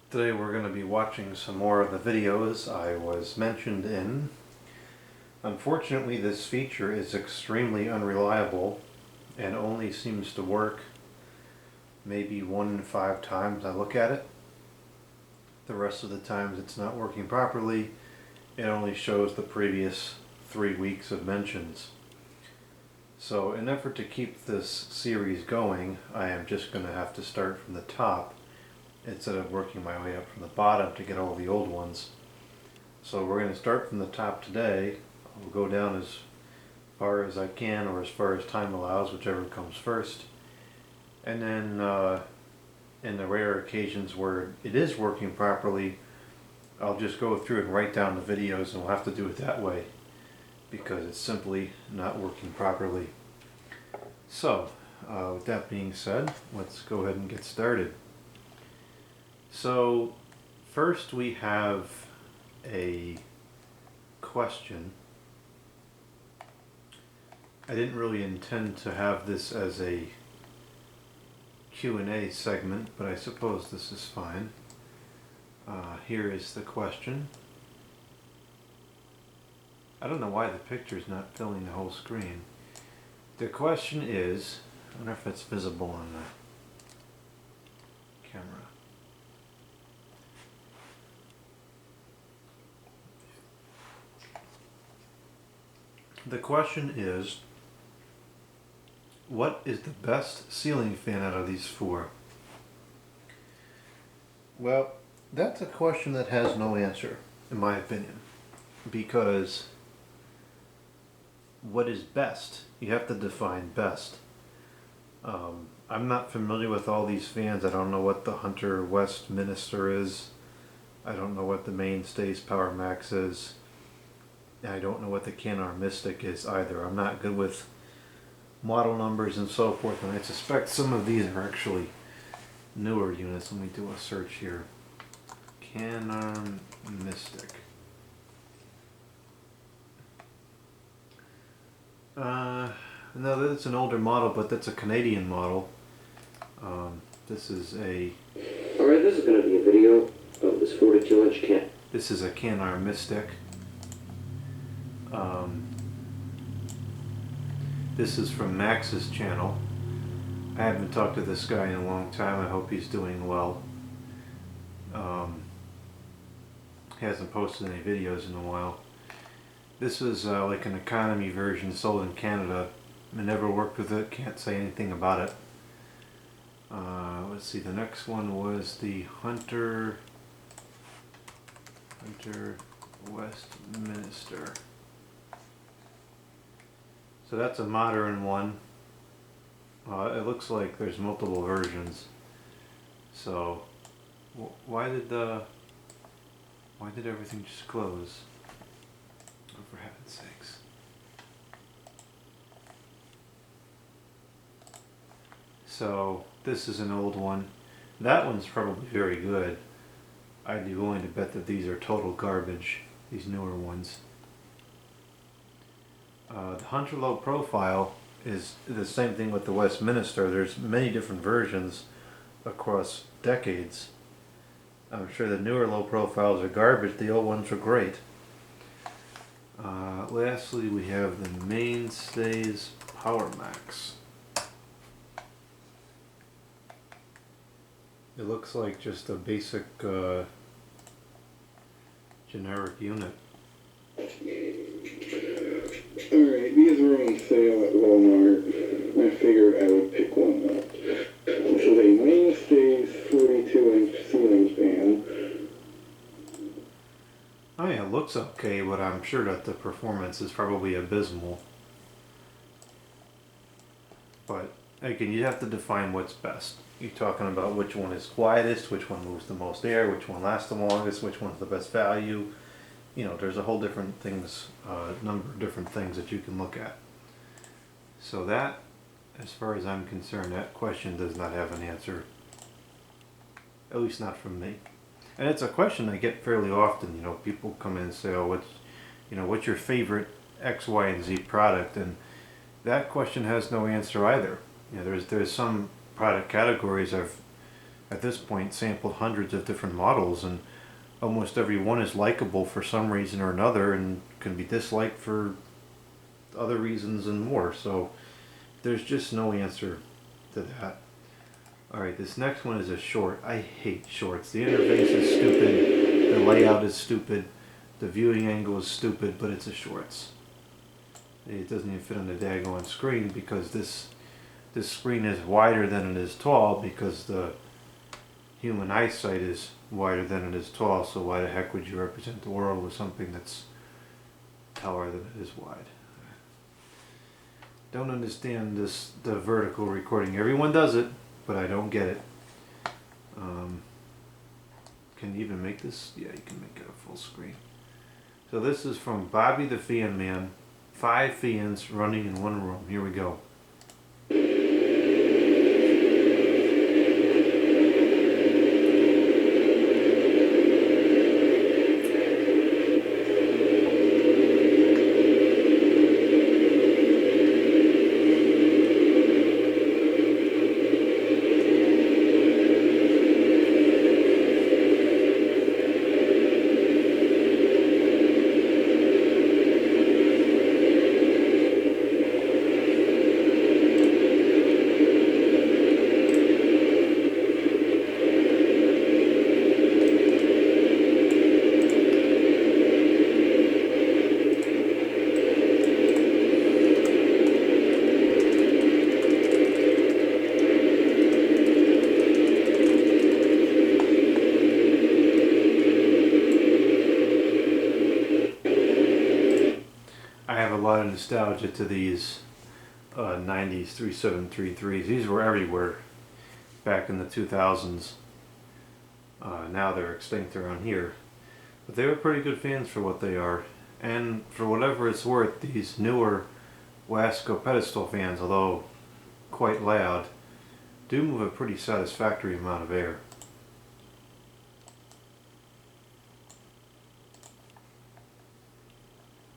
Today we're going to be watching some more of the videos I was mentioned in. Unfortunately, this feature is extremely unreliable and only seems to work maybe 1 in 5 times I look at it. The rest of the times it's not working properly. It only shows the previous 3 weeks of mentions. So in an effort to keep this series going, I am just going to have to start from the top instead of working my way up from the bottom to get all the old ones. So we're going to start from the top today. I'll go down as far as I can, or as far as time allows, whichever comes first. And then in the rare occasions where it is working properly, I'll just go through and write down the videos, and we'll have to do it that way because it's simply not working properly. So with that being said, let's go ahead and get started. So first we have a question. I didn't really intend to have this as a Q&A segment, but I suppose this is fine. Here is the question. I don't know why the picture is not filling the whole screen. The question is, I wonder if it's visible on the camera. The question is, what is the best ceiling fan out of these 4? Well, that's a question that has no answer, in my opinion, because what is best? You have to define best. I'm not familiar with all these fans. I don't know what the Hunter Westminster is. I don't know what the Mainstays Power Max is. I don't know what the Canar Mystic is either. I'm not good with model numbers and so forth, and I suspect some of these are actually newer units. Let me do a search here. Canar Mystic. No, that's an older model, but that's a Canadian model. This is a... Alright, this is going to be a video of this 42-inch can. This is a Canar Mystic. This is from Max's channel. I haven't talked to this guy in a long time. I hope he's doing well. He hasn't posted any videos in a while. This is like an economy version sold in Canada. I never worked with it, can't say anything about it. Let's see, the next one was the Hunter Westminster. So that's a modern one. It looks like there's multiple versions. So why did everything just close? Oh, for heaven's sakes. So this is an old one. That one's probably very good. I'd be willing to bet that these are total garbage, these newer ones. The Hunter Low Profile is the same thing with the Westminster. There's many different versions across decades. I'm sure the newer low profiles are garbage, the old ones are great. Lastly, we have the Mainstays Power Max. It looks like just a basic generic unit. Alright, these are on sale at Walmart. I figured I would pick one up. This is a Mainstays 42-inch ceiling fan. Oh yeah, it looks okay, but I'm sure that the performance is probably abysmal. But again, you have to define what's best. You're talking about which one is quietest, which one moves the most air, which one lasts the longest, which one's the best value. You know, there's a whole different things, number of different things that you can look at. So that, as far as I'm concerned, that question does not have an answer. At least not from me. And it's a question I get fairly often. You know, people come in and say, "Oh, what's your favorite X, Y, and Z product?" And that question has no answer either. You know, there's some product categories I've at this point, sampled hundreds of different models, and almost every one is likable for some reason or another and can be disliked for other reasons and more. So there's just no answer to that. Alright, this next one is a short. I hate shorts. The interface is stupid, the layout is stupid, the viewing angle is stupid, but it's a shorts. It doesn't even fit on the daggone screen because this screen is wider than it is tall because the human eyesight is wider than it is tall, so why the heck would you represent the world with something that's taller than it is wide? Don't understand the vertical recording. Everyone does it, but I don't get it. Can you even make this? Yeah, you can make it a full screen. So this is from Bobby the Fan Man. 5 fans running in one room. Here we go. A lot of nostalgia to these 90s 3733s. These were everywhere back in the 2000s. Now they're extinct around here, but they were pretty good fans for what they are, and for whatever it's worth, these newer Wasco Pedestal fans, although quite loud, do move a pretty satisfactory amount of air.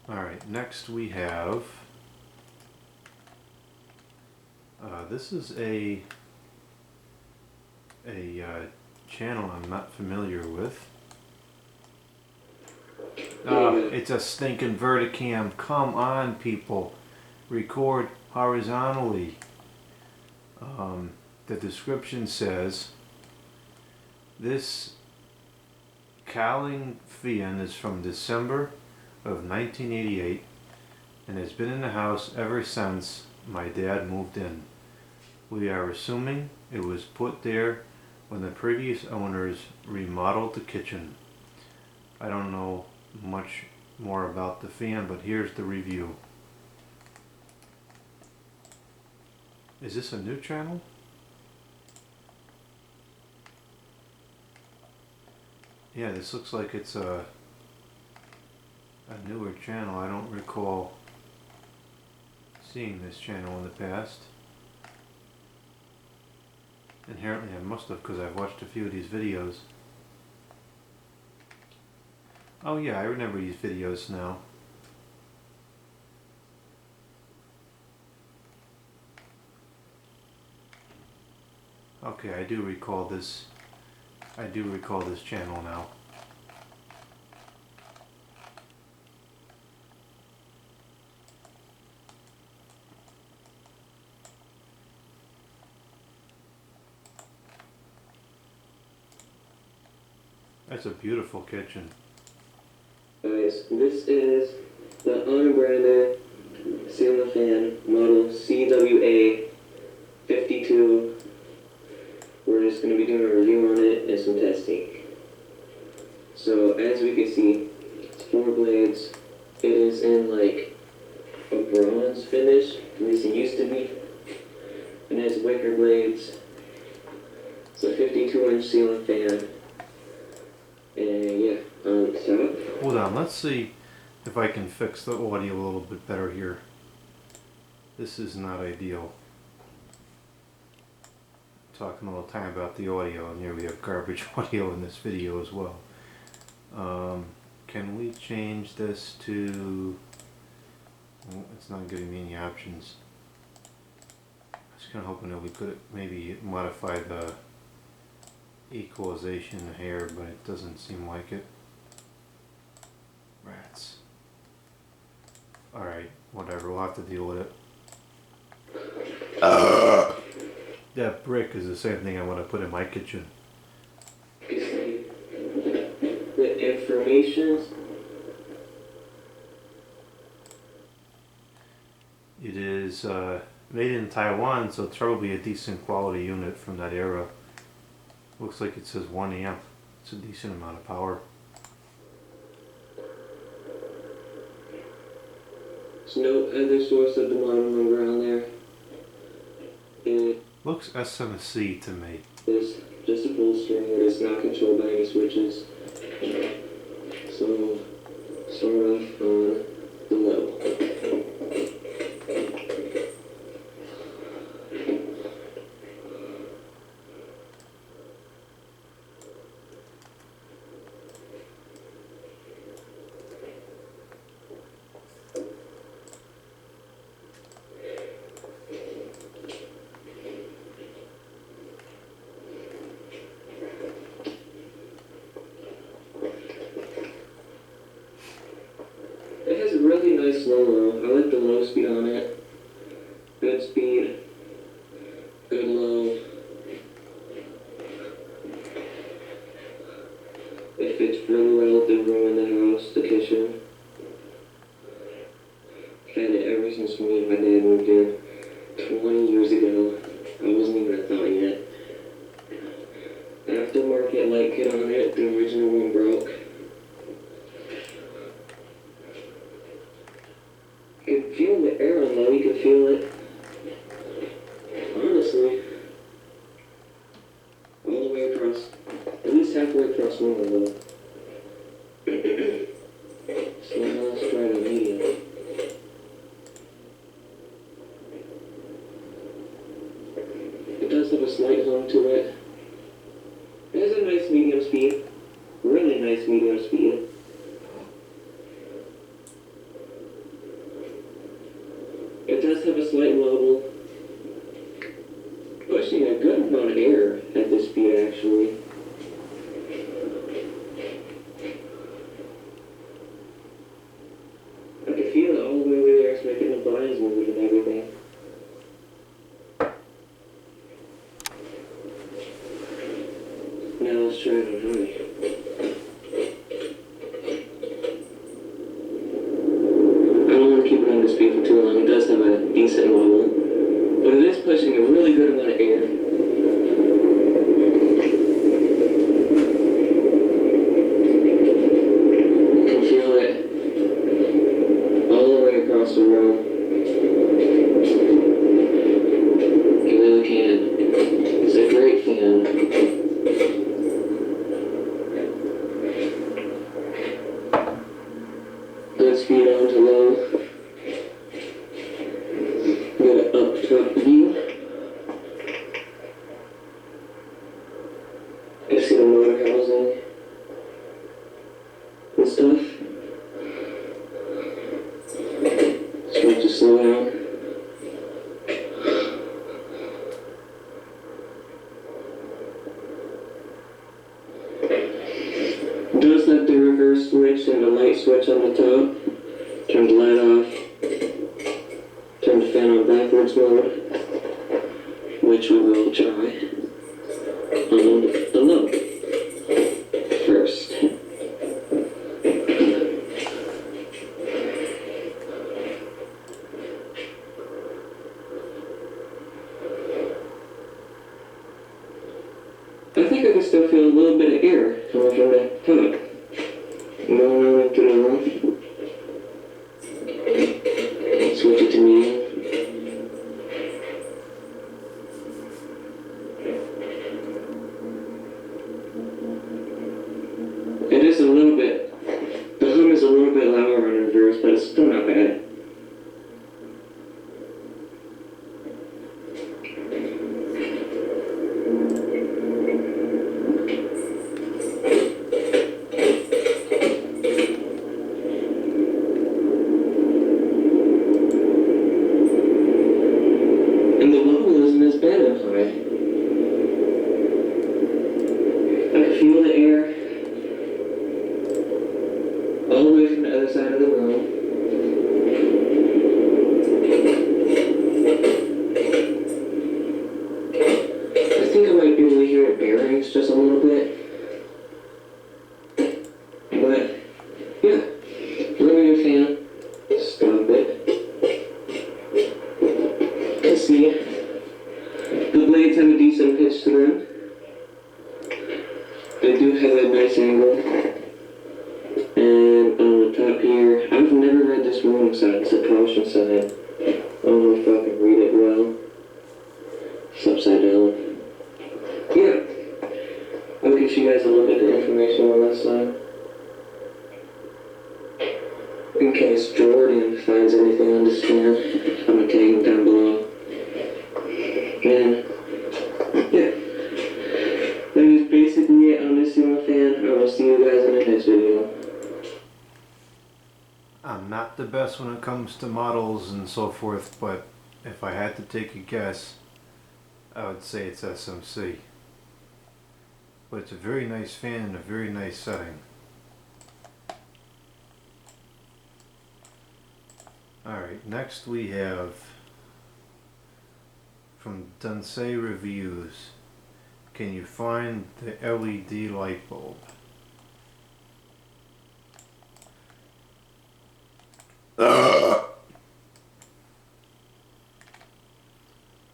Alright, next we have, this is a channel I'm not familiar with. It's a stinking Verticam. Come on, people. Record horizontally. The description says, this cowling fan is from December of 1988 and has been in the house ever since my dad moved in. We are assuming it was put there when the previous owners remodeled the kitchen. I don't know much more about the fan, but here's the review. Is this a new channel? Yeah, this looks like it's a newer channel. I don't recall seeing this channel in the past. Inherently I must have, because I've watched a few of these videos. Oh yeah, I remember these videos now. Okay, I do recall this channel now. That's a beautiful kitchen. Guys, this is the Unbranded ceiling fan model CWA 52. We're just going to be doing a review on it and some testing. So as we can see, it's 4 blades. It is in like a bronze finish, at least it used to be. And it has wicker blades. It's a 52-inch ceiling fan. And yeah, so Hold on, let's see if I can fix the audio a little bit better here. This is not ideal. Talking a little time about the audio, and here we have garbage audio in this video as well. Can we change this to... Well, it's not giving me any options. I was kind of hoping that we could maybe modify the equalization here, but it doesn't seem like it. Rats. Alright, whatever, we'll have to deal with it. That brick is the same thing I want to put in my kitchen. The information. It is made in Taiwan, so it's probably a decent quality unit from that era. Looks like it says 1 amp. It's a decent amount of power. There's no other source of the model number on there. It Looks SMC to me. is just a full string. It is not controlled by any switches. So, sort of on the low. It has a really nice low. I like the low speed on it. Good speed. Good low. It fits really well with the room in the house, the kitchen. I've had it ever since me and my dad moved in 20 years ago. I wasn't even a thought yet. Aftermarket light kit on it, the original one broke. You could feel the air on low, you could feel it. Honestly. All the way across, at least halfway across one of them. So now let's try the medium. It does have a slight hum to it. It has a nice medium speed. Really nice medium speed. It does have a slight wobble. Pushing a good amount of air at this speed, actually. I can feel it all the way over there. It's making the blinds move and everything. Now let's try it on high. I don't want to keep it on this speed for too long. It does have a decent wobble, but it is pushing a really good amount of air. You can feel it all the way across the room. You really can. It's a great fan. Good speed on to low. Get an up top view. You see the motor housing and stuff. Start to slow down. It does have the reverse switch and the light switch on the top. Turn the light off. Turn the fan on backwards mode, which we will try on the low first. I think I can still feel a little bit of air coming from the top. Going on into the room. Switch it to medium. It is a little bit, the hum is a little bit louder on reverse, but it's still not bad. They do have a nice angle. And on the top here, I've never read this warning sign. It's a caution sign. I don't know if I can read it well. It's upside down. Yeah. I'll get you guys a little bit of information on this side. In case Jordan finds anything on this scan, I'm gonna tag him down below. And yeah, that is basically it on this ceiling fan. I will see you guys in the next video. I'm not the best when it comes to models and so forth, but if I had to take a guess, I would say it's SMC. But it's a very nice fan in a very nice setting. Alright, next we have from Dunsey Reviews, can you find the LED light bulb?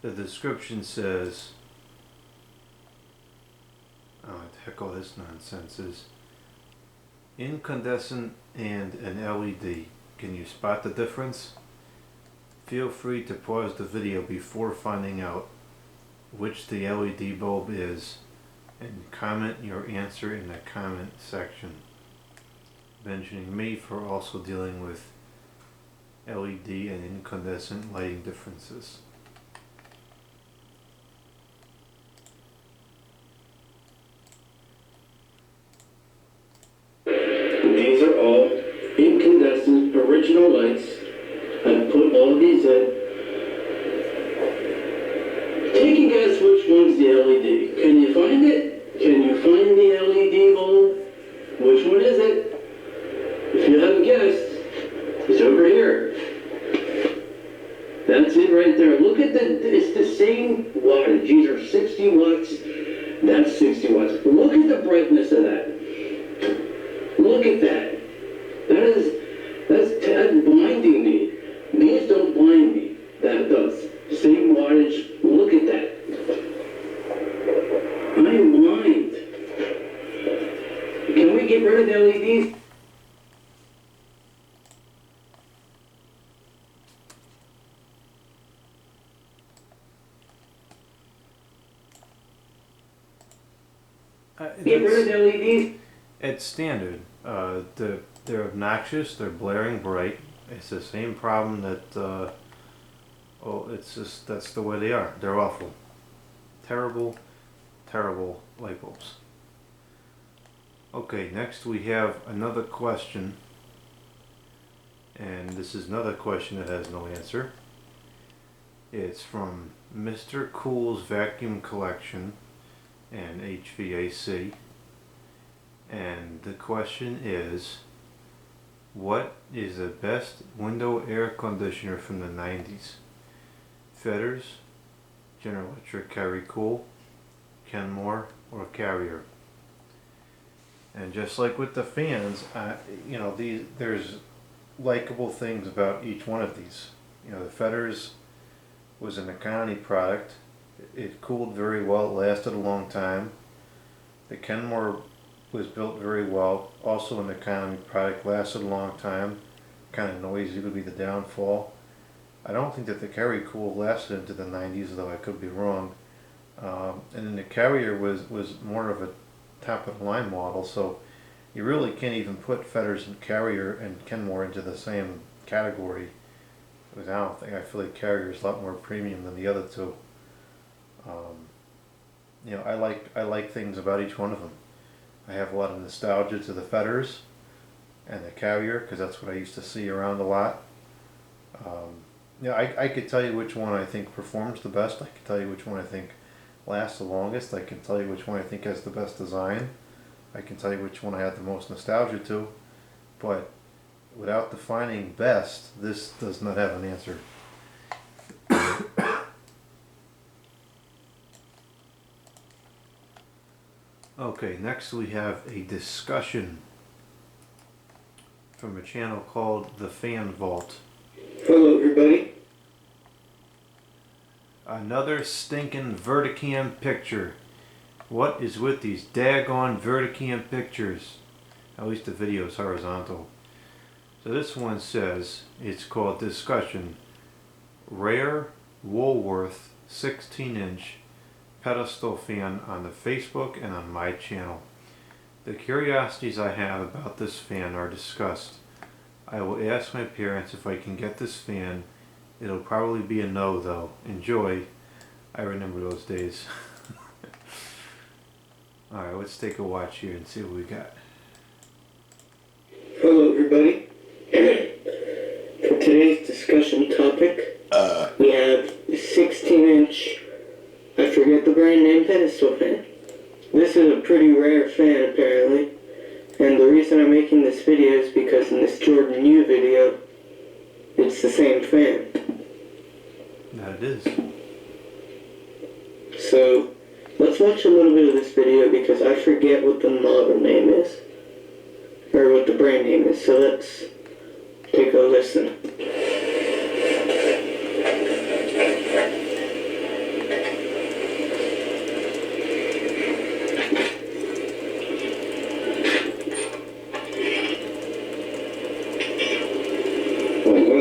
The description says, oh, what the heck all this nonsense is, incandescent and an LED. Can you spot the difference? Feel free to pause the video before finding out which the LED bulb is and comment your answer in the comment section, mentioning me for also dealing with LED and incandescent lighting differences. These are all incandescent original lights. I put all these in. Take a guess which one's the LED. Can you find it? Can you find the LED bulb? Which one is it? If you have a guess, it's over here. That's it right there. Look at it's the same wattage. These are 60 watts. That's 60 watts. Look at the brightness of that. Look at that. That's blinding me. These don't blind me. That does. Same wattage. Look at that. I'm blind. Can we get rid of the LEDs? Get rid of the LEDs? It's standard. They're obnoxious, they're blaring bright. It's the same problem that, it's just, that's the way they are. They're awful. Terrible, terrible light bulbs. Okay, next we have another question. And this is another question that has no answer. It's from Mr. Cool's Vacuum Collection and HVAC. And the question is, what is the best window air conditioner from the 90s? Fetters, General Electric Carry Cool, Kenmore, or Carrier? And just like with the fans, you know, there's likable things about each one of these. You know, the Fetters was an economy product. It cooled very well, it lasted a long time. The Kenmore was built very well, also an economy product, lasted a long time. Kind of noisy would be the downfall. I don't think that the Carry Cool lasted into the 90s, though I could be wrong. And then the Carrier was more of a top of the line model, so you really can't even put Fetters and Carrier and Kenmore into the same category. Because I don't think, I feel like Carrier is a lot more premium than the other two. You know, I like things about each one of them. I have a lot of nostalgia to the Fetters and the Carrier because that's what I used to see around a lot. Yeah, I could tell you which one I think performs the best. I could tell you which one I think lasts the longest. I can tell you which one I think has the best design. I can tell you which one I have the most nostalgia to. But without defining best, this does not have an answer. Okay, next we have a discussion from a channel called The Fan Vault. Hello, everybody. Another stinking Verticam picture. What is with these daggone verticam pictures? At least the video is horizontal. So this one says, it's called Discussion, Rare Woolworth 16-inch Pedestal fan on the Facebook and on my channel. The curiosities I have about this fan are discussed. I will ask my parents if I can get this fan. It'll probably be a no though. Enjoy. I remember those days. Alright, let's take a watch here and see what we got. Hello everybody. For today's discussion topic, we have the 16-inch, I forget the brand name, Pedestal fan. This is a pretty rare fan apparently, and the reason I'm making this video is because in this Jordan U video, it's the same fan. That it is. So, let's watch a little bit of this video because I forget what the model name is, or what the brand name is, so let's take a listen.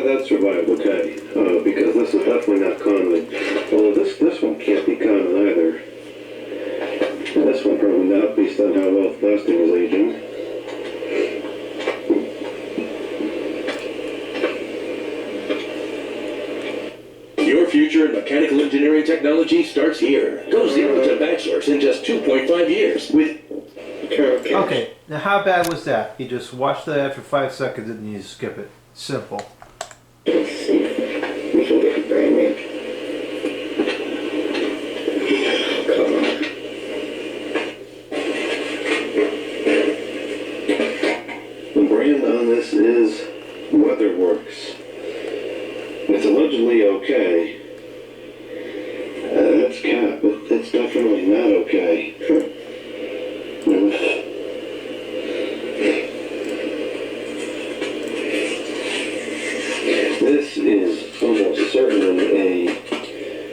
That survived okay, because this is definitely not common. Although this one can't be common either. And this one probably not, based on how well plastic is aging. Your future in mechanical engineering technology starts here. Go 0 to bachelor's in just 2.5 years with... Okay, now how bad was that? You just watched the ad for 5 seconds and you skip it. Simple. Let's see if we can get the brand name. Come on. The brand on this is WeatherWorks. It's allegedly okay. That's cap, but it's definitely not okay. This is almost certainly a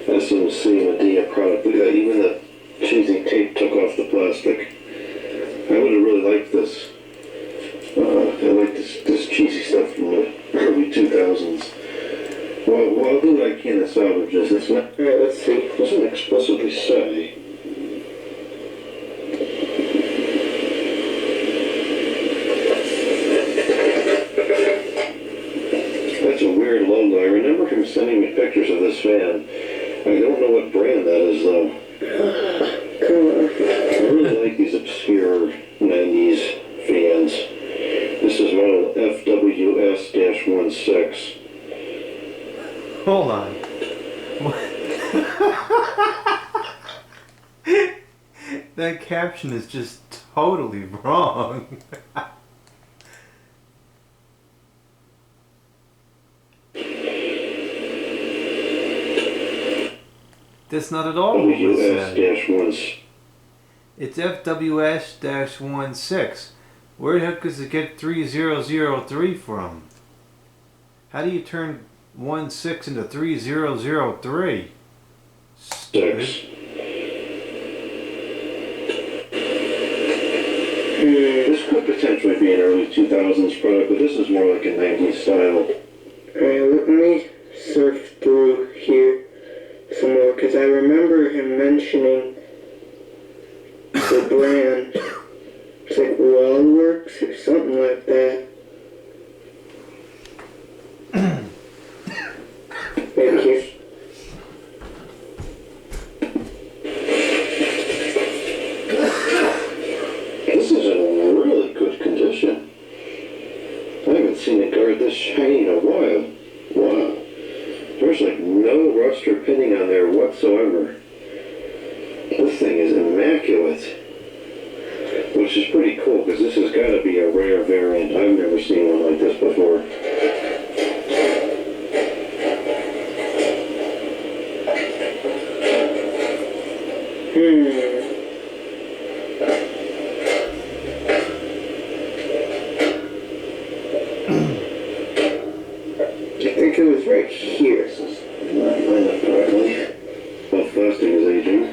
SMC Medea product. Look at that, even the cheesy tape took off the plastic. I would have really liked this. I like this cheesy stuff from the early 2000s. Well, I'll do what I can to salvage this. It's not, Alright, let's see. it doesn't explicitly say. That's a weird logo. I remember him sending me pictures of this fan. I don't know what brand that is though. I really like these obscure 90s fans. This is model FWS-16. Hold on. That caption is just totally wrong. That's not at all what it said. WS-1. It's FWS-16. Where the heck does it get 3003 from? How do you turn 16 into 3003? Stupid. This could potentially be an early 2000s product, but this is more like a 90s style. Alright, let me surf through here some more, because I remember him mentioning the brand. It's like Wellworks or something like that. Maybe here. This is in really good condition. I haven't seen a guard this shiny in a while. Wow. There's like no rust or pinning on there whatsoever. This thing is immaculate. Which is pretty cool, because this has got to be a rare variant. I've never seen one like this before. I think it was right here. This is not lined up correctly. Well, plastic is aging.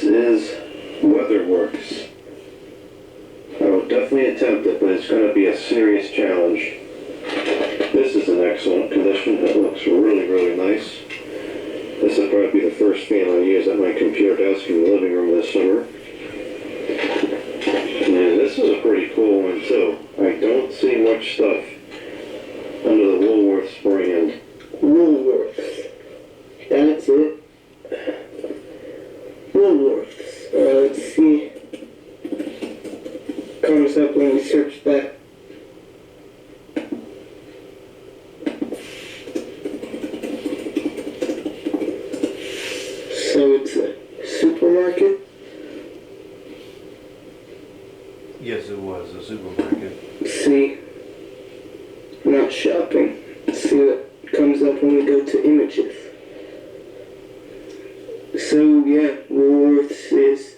this is Weatherworks. I will definitely attempt it, but it's going to be a serious challenge. This is in excellent condition. It looks really, really nice. This will probably be the first fan I use at my computer desk in the living room this summer. And this is a pretty cool one too. I don't see much stuff under the Woolworths brand. Woolworths. That's it. Woolworths. Let's see. Comes up when we search that. So it's a supermarket? Yes, it was a supermarket. See, not shopping. See what comes up when we go to images. So yeah, Woolworths is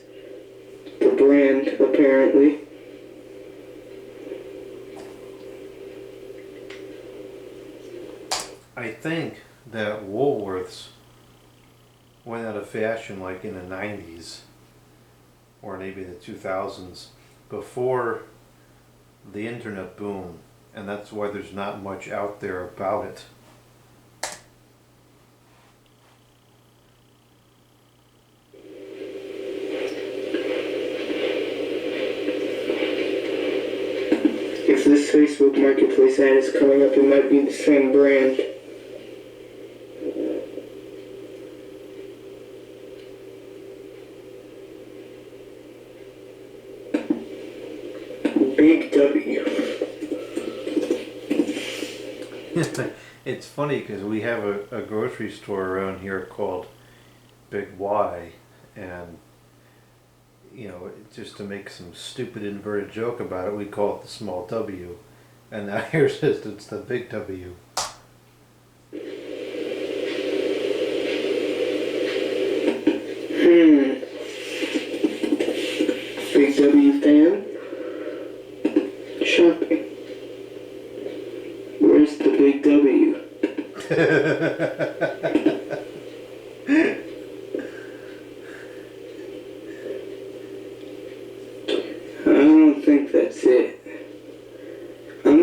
the brand apparently. I think that Woolworths went out of fashion like in the 90s or maybe the 2000s before the internet boom, and that's why there's not much out there about it. If this Facebook Marketplace ad is coming up, it might be the same brand. Big W. It's funny because we have a grocery store around here called Big Y, and you know, just to make some stupid inverted joke about it, we call it the small W, and now here says it's the big W. Big W fan. Shopping. Where's the big W? I don't think that's it. I'm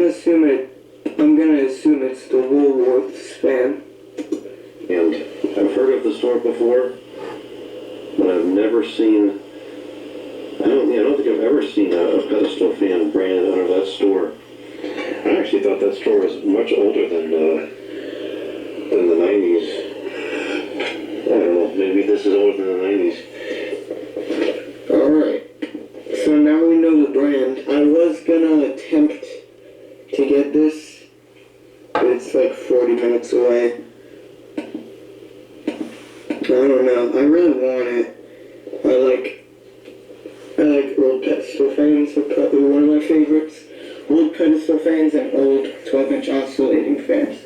gonna assume it's the Woolworths fan. And I've heard of the store before, but I've never seen, I don't think I've ever seen a Pedestal fan branded under that store. I actually thought that store was much older than the 90s. I don't know, maybe this is older than the 90s. Alright. So now we know the brand. I was gonna attempt to get this, but it's like 40 minutes away. I don't know. I really want it. I like old Pedestal fans. They're probably one of my favorites. Old Pedestal fans and old 12-inch oscillating fans.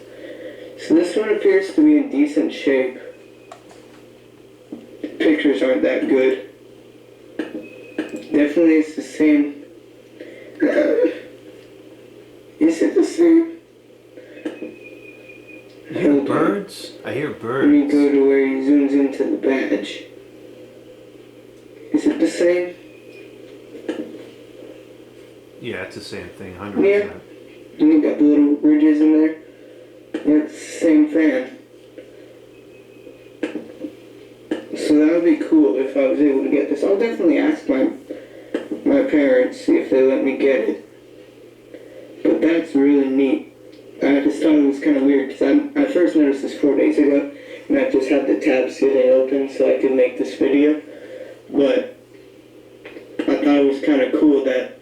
So this one appears to be in decent shape. The pictures aren't that good. Definitely it's the same. Is it the same? I hear birds. I hear birds. Let me go to where he zooms into the badge. Is it the same? Yeah, it's the same thing, 100%. Yeah. And you got the little ridges in there. Yeah, it's the same fan. So that would be cool if I was able to get this. I'll definitely ask my parents, see if they let me get it. But that's really neat. I just thought it was kind of weird because I first noticed this 4 days ago, and I just had the tab sitting open so I could make this video. But I thought it was kind of cool that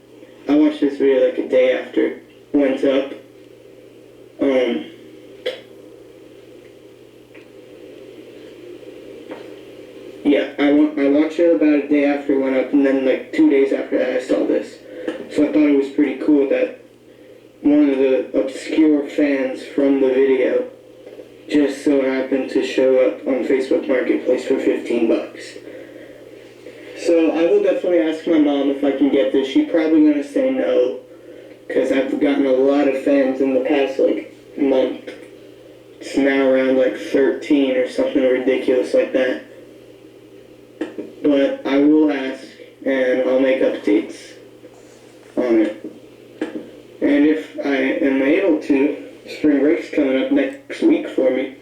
I watched this video like a day after it went up. Yeah, I watched it about a day after it went up, and then like 2 days after that I saw this. So I thought it was pretty cool that one of the obscure fans from the video just so happened to show up on Facebook Marketplace for 15 bucks. So I will definitely ask my mom if I can get this. She's probably going to say no, because I've gotten a lot of fans in the past like month. It's now around like 13 or something ridiculous like that. but I will ask and I'll make updates on it. And if I am able to, spring break's coming up next week for me.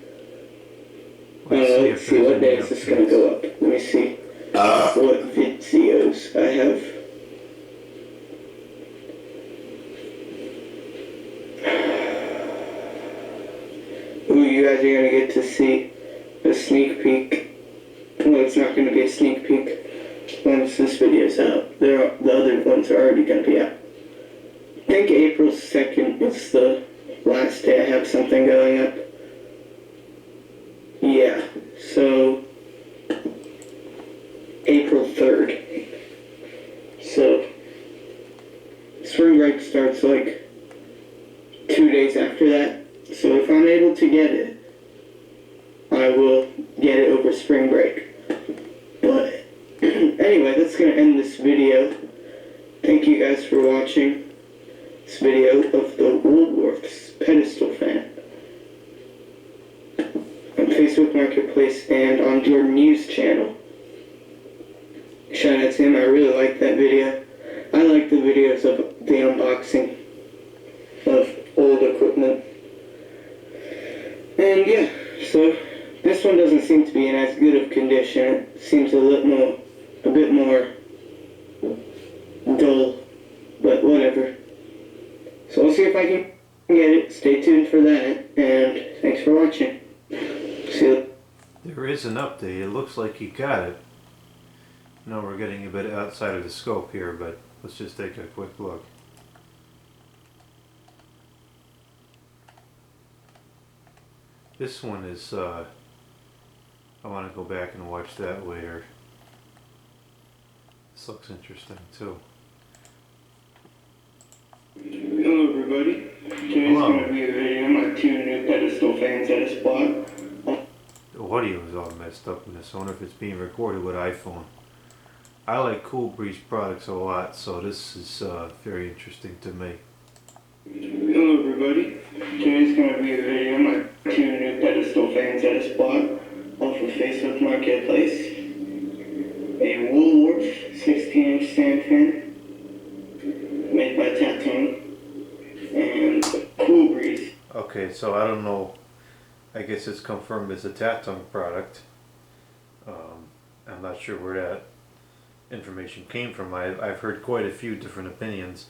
Let's see what day is this going to go up. Let me see what videos I have. Ooh, you guys are going to get to see a sneak peek. Well, it's not going to be a sneak peek once this video's out. The other ones are already going to be out. I think April 2nd is the last day I have something going up. Yeah, so April 3rd. So spring break starts like 2 days after that. So if I'm able to get it, I will get it over spring break. But anyway, that's going to end this video. Thank you guys for watching this video of the Woolworths Pedestal fan on Facebook Marketplace and on your news channel. Shout out to him, I really like that video. I like the videos of the unboxing of old equipment. And yeah, so this one doesn't seem to be in as good of condition. It seems a bit more dull, but whatever. So I'll see if I can get it. Stay tuned for that, and thanks for watching. See you. There is an update. It looks like you got it. No, we're getting a bit outside of the scope here, but let's just take a quick look. This one is, I want to go back and watch that later. This looks interesting too. Hello everybody. Today's going to be a video of my 2 new Pedestal fans at a spot. The audio is all messed up in this. I wonder if it's being recorded with iPhone. I like Cool Breeze products a lot, so this is very interesting to me. Hello everybody. Today's going to be a video of my 2 new Pedestal fans at a spot off of Facebook Marketplace. A Woolworth 16-inch stand fan made by Tattone and Cool Breeze. Okay, so I don't know. I guess it's confirmed as a Tattone product. I'm not sure where that information came from. I've heard quite a few different opinions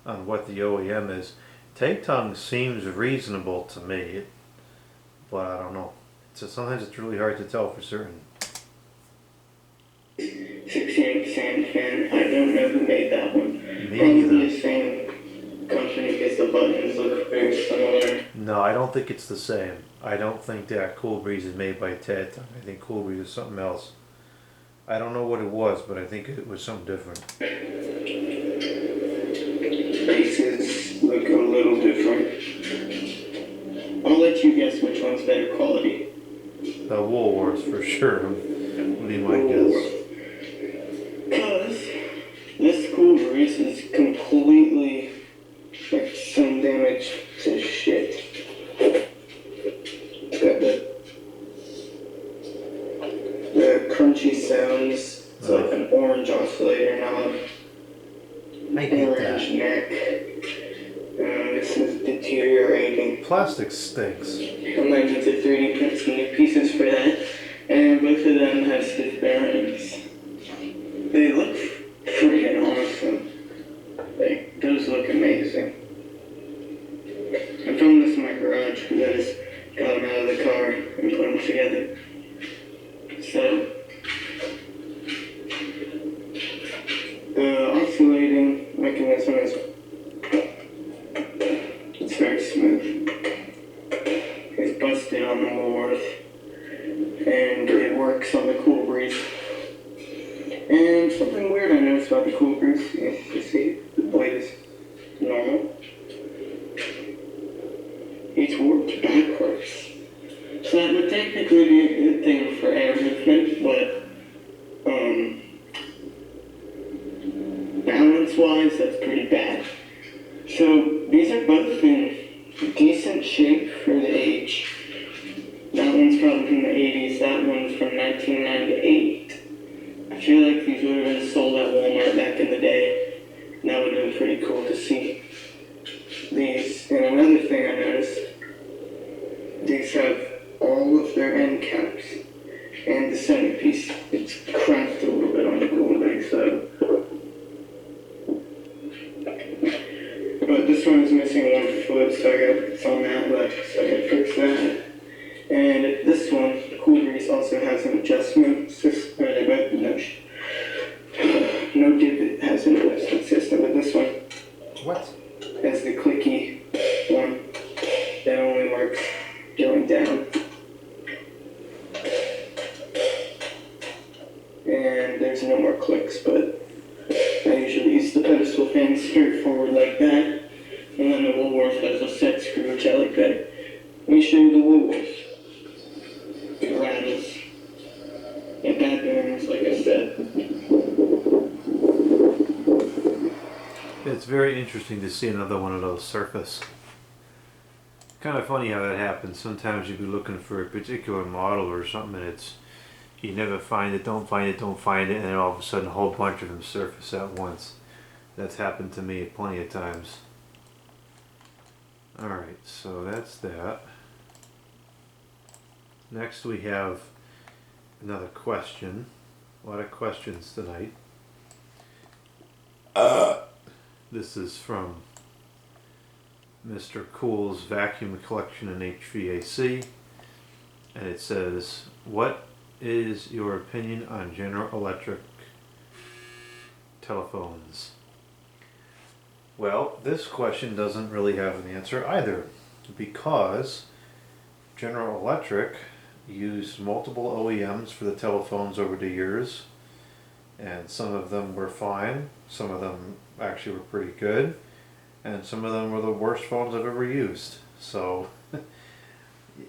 on what the OEM is. Tattone seems reasonable to me, but I don't know. Sometimes it's really hard to tell for certain. 16-inch sand fan. I don't know who made that one. Me Probably either. the same company because the buttons look very similar. No, I don't think it's the same. I don't think that Cool Breeze is made by Tattone. I think Cool Breeze is something else. I don't know what it was, but I think it was something different. Bases look a little different. I'll let you guess which one's better quality. The Woolworths for sure. What do you might guess? Because this Cool Breeze is completely like sun damaged to shit. It's got the crunchy sounds. It's like an orange oscillator knob. I hate Orange that. neck. This is deteriorating. Plastic stinks. I might need to 3D print some new pieces for that. And both of them have stiff bearings. They look freaking awesome. Like, those look amazing. I filmed this in my garage because I just got them out of the car and put them together. So, the oscillating mechanism is it's very smooth. It's busted on the Woolworth, and it works on the Cool Breeze. And something weird I noticed about the Cool Breeze is, you see, the blade is normal. It's warped backwards. So that would technically be a good thing for air movement, but balance-wise, that's pretty bad. So these are both in decent shape for the age. That one's probably from the 80s, that one's from 1998. I feel if these would have been sold at Walmart back in the day. That would have been pretty cool to see these. And another thing I noticed, these have all of their end caps and the centerpiece. It's cracked a little bit on the cool backside. But this one is missing one foot, so it's on that left, so I gotta fix that. And this one, the cool grease, also has an adjustment system. No divot has an adjustment system, but this one What? has the clicky one that only works going down. And there's no more clicks, but I usually use the pedestal fan straightforward like that. And then the Woolworth has a set screw, which I like better. Let me show you the Woolworth. It rattles. And bad bearings, like I said. It's very interesting to see another one of those surface. Kind of funny how that happens. Sometimes you'll be looking for a particular model or something, and it's you never find it, don't find it, and then all of a sudden a whole bunch of them surface at once. That's happened to me plenty of times. Alright, so that's that. Next we have another question. A lot of questions tonight. This is from Mr. Cool's Vacuum Collection and HVAC. And it says, what is your opinion on General Electric telephones? Well, this question doesn't really have an answer either, because General Electric used multiple OEMs for the telephones over the years, and some of them were fine, some of them actually were pretty good, and some of them were the worst phones I've ever used. So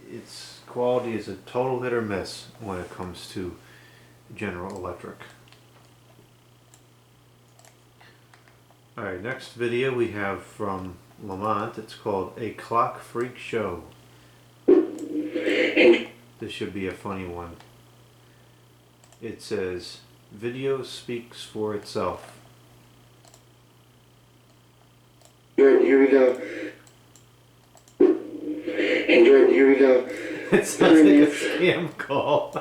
its quality is a total hit or miss when it comes to General Electric. Alright, next video we have from Lamont. It's called A Clock Freak Show. This should be a funny one. It says, video speaks for itself. Jordan, here we go. And Jordan, here we go. It sounds like a scam call.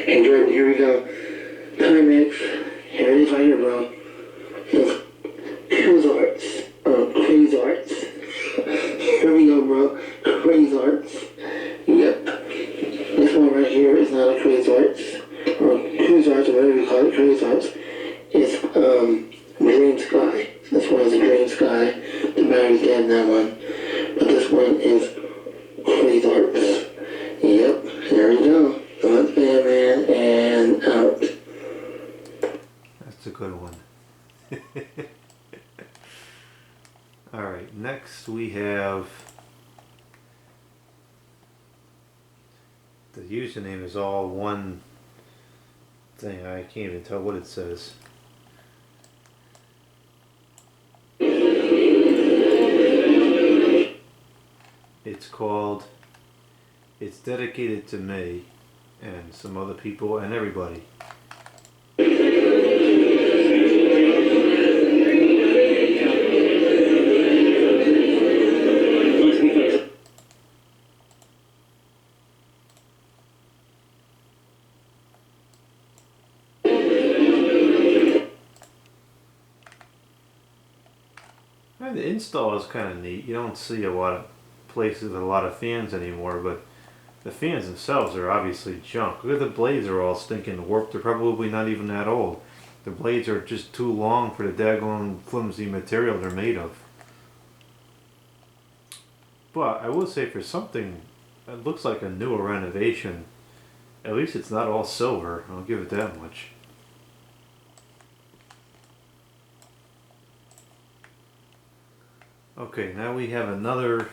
And Jordan, here we go. Time X. Here it is right here, bro. Cruise Arts. Cruise Arts. Here we go, bro. Cruise Arts. Yep. This one right here is not a Cruise Arts. Or Cruise Arts, or whatever you call it, Cruise Arts. It's, Green Sky. This one is a Green Sky. The battery's dead in that one. But this one is Cruise Arts. Yep. There we go. So that's Batman and out. That's a good one. Alright, next we have, the username is all one thing, I can't even tell what it says. It's called, it's dedicated to me and some other people and everybody. And the install is kind of neat. You don't see a lot of places with a lot of fans anymore, but the fans themselves are obviously junk. Look at the blades, are all stinking warped. They're probably not even that old. The blades are just too long for the daggone flimsy material they're made of. But I will say, for something that looks like a newer renovation, at least it's not all silver. I'll give it that much. Okay, now we have another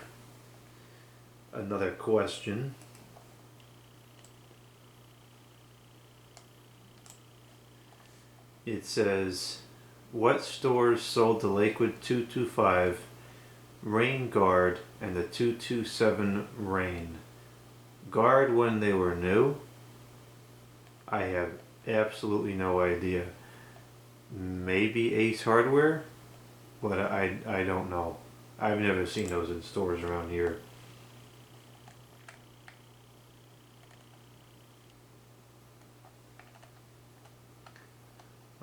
question. It says, what stores sold the Lakewood 225 Rain Guard and the 227 Rain Guard when they were new? I have absolutely no idea. Maybe Ace Hardware, but I don't know. I've never seen those in stores around here.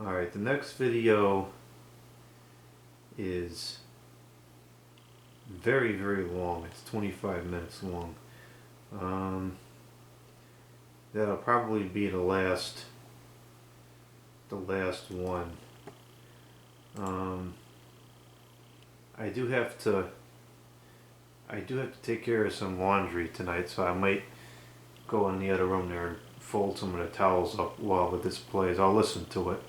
Alright, the next video is very, very long. It's 25 minutes long. That'll probably be the last one. I do have to take care of some laundry tonight, so I might go in the other room there and fold some of the towels up while this plays. I'll listen to it.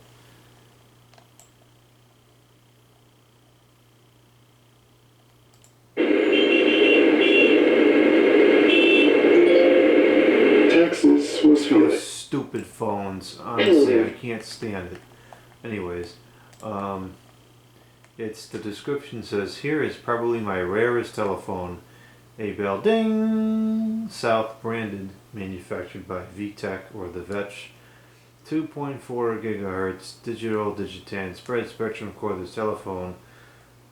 Texas was Those stupid phones, honestly, I can't stand it. Anyways, it's the description says, here is probably my rarest telephone, a Bell Ding South branded, manufactured by VTech or the VTech, 2.4 gigahertz digital digitan spread spectrum cordless telephone,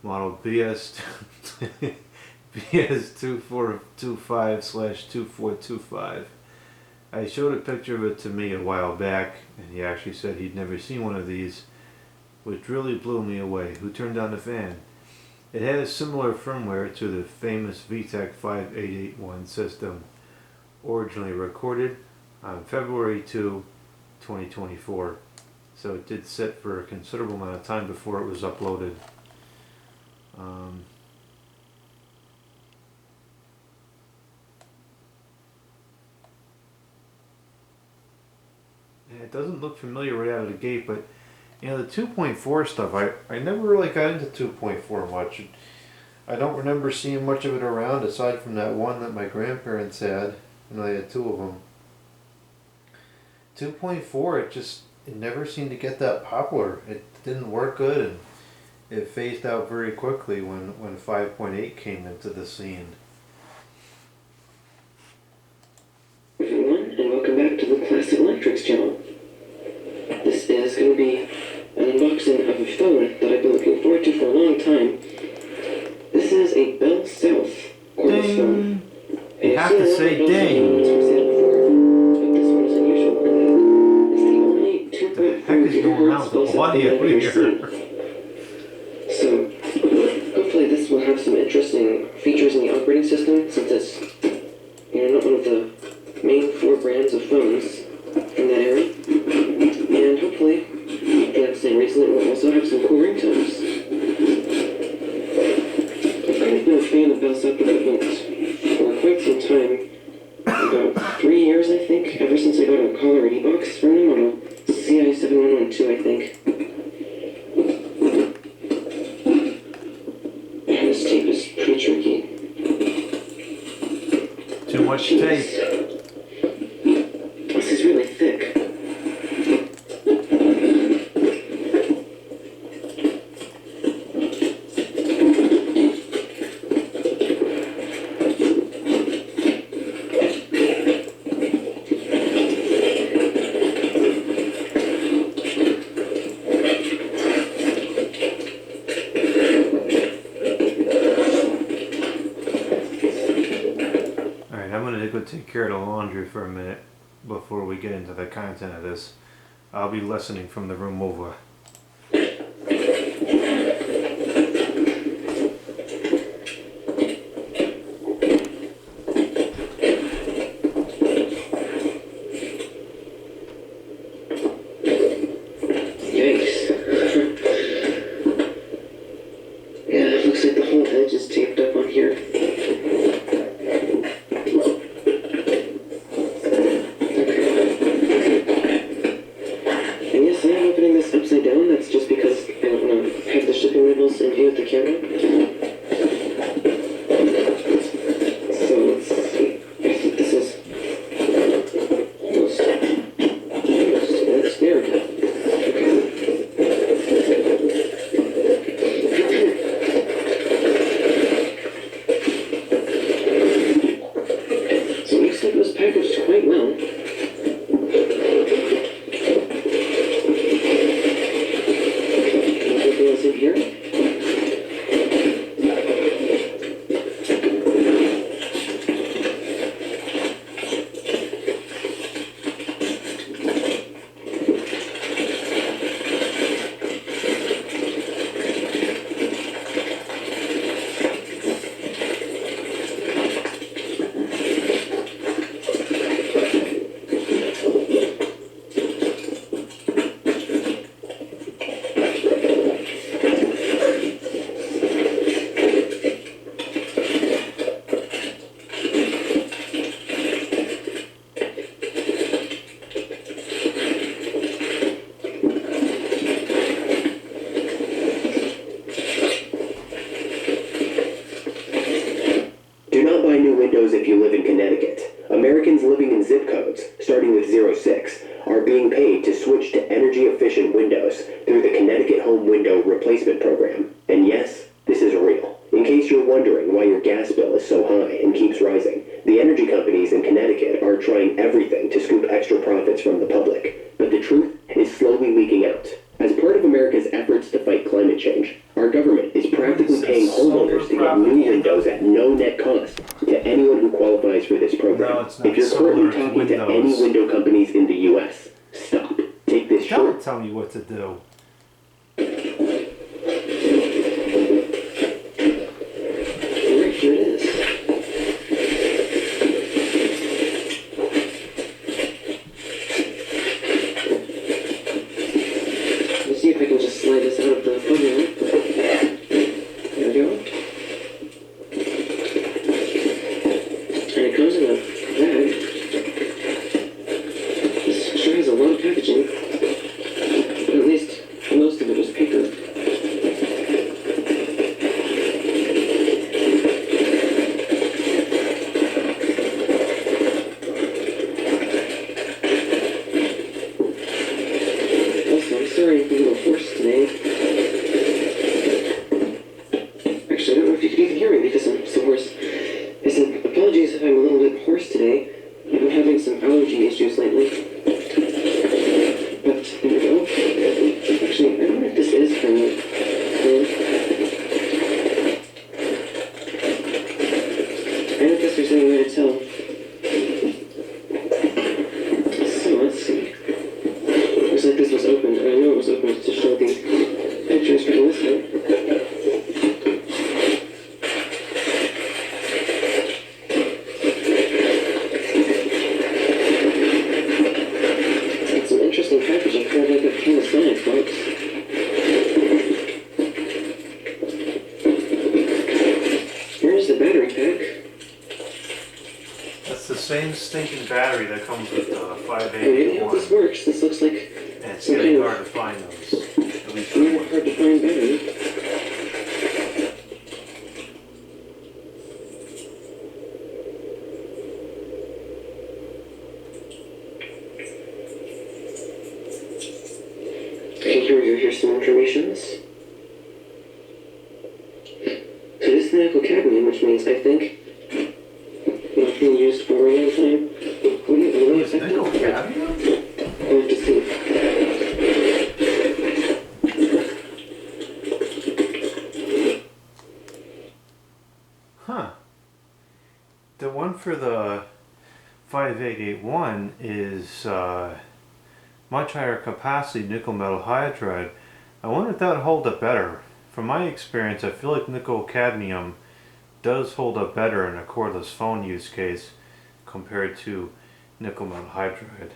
model BS2425/2425. I showed a picture of it to me a while back, and he actually said he'd never seen one of these, which really blew me away. Who turned on the fan? It had a similar firmware to the famous VTech 5881 system, originally recorded on February 2, 2024. So it did sit for a considerable amount of time before it was uploaded. It doesn't look familiar right out of the gate, but you know, the 2.4 stuff, I never really got into 2.4 much. I don't remember seeing much of it around aside from that one that my grandparents had, and I had two of them. 2.4, it never seemed to get that popular. It didn't work good, and it phased out very quickly when 5.8 came into the scene. Everyone, and welcome back to the Classic Electrics channel. This is going to be an unboxing of a phone that I've been looking forward to for a long time. This is a Bell South cordless phone. You have to say ding. But this one is unusual in that it's the only 2.4 gigahertz Bell South phone I've ever seen. So, hopefully this will have some interesting features in the operating system, since it's, not one of the main 4 brands of phones from that era. And hopefully, for that same reason, it will also have some cool ringtones. I've kind of been a fan of Bell South equipment for quite some time. About 3 years, I think, ever since I got a caller ID box from them on a CI7112, I think. And this tape is pretty tricky. Too much tape. This is really thick. Take care of the laundry for a minute before we get into the content of this. I'll be listening from the room over. Yikes. Yeah, it looks like the whole edge is taped up on here. living in zip codes, starting with 06, are being paid to switch to energy-efficient windows through the Connecticut Home Window Replacement Program. And yes, this is real. In case you're wondering why your gas bill is so high and keeps rising, the energy companies in Connecticut are trying everything to scoop extra profits from the public. But the truth is slowly leaking out. As part of America's efforts to fight climate change, our government is practically paying homeowners to get new windows at no net cost to anyone who qualifies for this program. No, it's not. If you're currently Solar talking to any windows. window companies in the U.S., stop. Take this short. Don't tell me what to do. Alright, here it is. Let's see if I can just slide this out of the bubble. There we go. And it comes in a bag. This sure has a lot of packaging. But at least most of it was paper. Also, I'm sorry I'm a little hoarse today. Actually, I don't know if you can even hear me because I'm so hoarse. I said, apologies if I'm a little bit hoarse today. I've been having some allergy issues lately. But there we go. Actually, I don't know if this is from I don't guess there's any way to tell. So let's see. Looks like this was opened. I know it was opened to show the pictures for the listener. It's some interesting packaging, kind of like a Panasonic box. Here's the battery pack. That's the same stinking battery that comes with the I really hope this 581. works. This looks like And it's some getting kind hard of to find those. At least for weird, one. hard to find battery. Okay, here we go. Here's some information. So this is nickel cadmium, which means I think it's been used for a long time. Wouldn't it really Is affect nickel it? cadmium? I'll have to see. Huh. The one for the 5881 is much higher capacity nickel metal hydride. I wonder if that would hold up better. From my experience, I feel like nickel cadmium does hold up better in a cordless phone use case compared to nickel metal hydride.